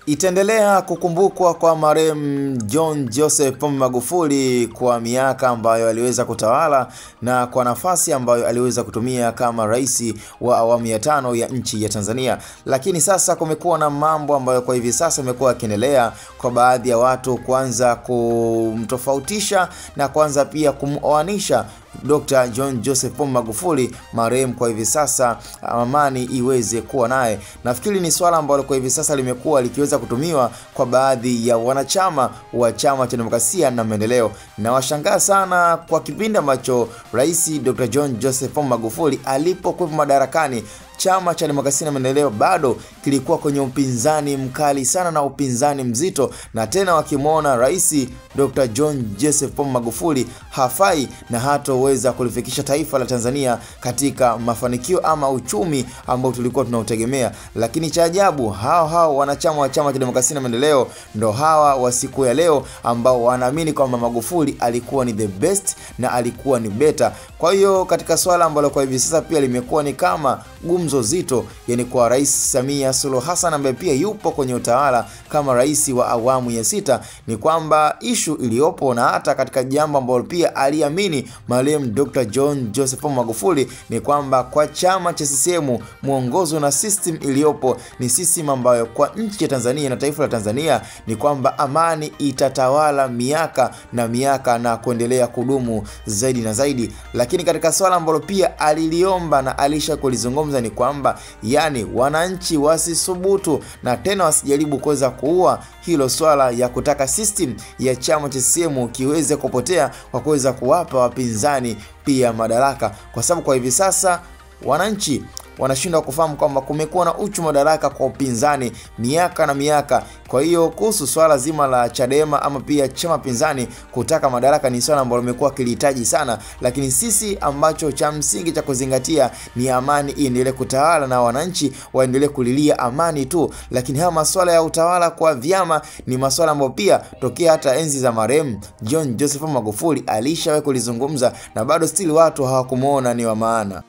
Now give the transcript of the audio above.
Itaendelea kukumbukwa kwa marehemu John Joseph Pombe Magufuli kwa miaka ambayo aliweza kutawala na kwa nafasi ambayo aliweza kutumia kama rais wa awamu ya 5 ya nchi ya Tanzania. Lakini sasa kumekuwa na mambo ambayo kwa hivi sasa yamekuwa yakiendelea kwa baadhi ya watu kuanza kumtofautisha na kuanza pia kumoanisha Dr. John Joseph Pombe Magufuli marehemu kwa hivi sasa, amani iweze kuwa naye. Nafikiri ni swala ambalo kwa hivi sasa limekuwa likiweza kutumiwa kwa baadhi ya wanachama wa Chama cha Demokrasia na Maendeleo, na washangaa sana kwa kipindi ambacho Rais Dr. John Joseph Pombe Magufuli alipokuwa madarakani, Chama cha Demokrasia na Maendeleo bado kilikuwa kwenye upinzani mkali sana na upinzani mzito, na tena wakimwona Rais Dr. John Joseph Pombe Magufuli hafai na hatoweza kulifikisha taifa la Tanzania katika mafanikio ama uchumi ambao tulikuwa tunautegemea. Lakini cha ajabu, hao wanachama wa Chama cha Demokrasia na Maendeleo ndo hawa wa siku ya leo ambao wanaamini kwamba Magufuli alikuwa ni the best na alikuwa ni better. Kwa hiyo katika swala ambalo kwa hivi sasa pia limekuwa ni kama gumzo zito, yani kwa Rais Samia Suluhu Hassan ambaye pia yupo kwenye utawala kama rais wa awamu ya 6, ni kwamba issue iliyopo na hata katika jambo ambalo pia aliamini marehemu Dr. John Joseph Pombe Magufuli ni kwamba kwa chama cha CCM mwongozo na system iliyopo ni system ambayo kwa nchi ya Tanzania na taifa la Tanzania ni kwamba amani itatawala miaka na miaka na kuendelea kudumu zaidi na zaidi. Lakini katika swala ambalo pia aliliomba na alisha kulizungumza ni kwamba yani wananchi wasisubutu na tena wasijaribu kuweza kuua hilo swala ya kutaka system ya chama cha CCM kiweze kupotea kwa kuweza kuwapa wapinzani pia madaraka, kwa sababu kwa hivi sasa wananchi wanashindwa kufahamu kwamba kumekuwa na uchu madaraka kwa upinzani miaka na miaka. Kwa hiyo kuhusu swala zima la Chadema ama pia chama pinzani kutaka madaraka ni swala ambalo limekuwa kilihitaji sana, lakini sisi ambacho cha msingi cha kuzingatia ni amani iendelee kutawala na wananchi waendelee kulilia amani tu. Lakini haya masuala ya utawala kwa vyama ni masuala ambayo pia tokea hata enzi za marehemu John Joseph Magufuli alishawahi kulizungumza na bado still watu hawakumuona ni wa maana.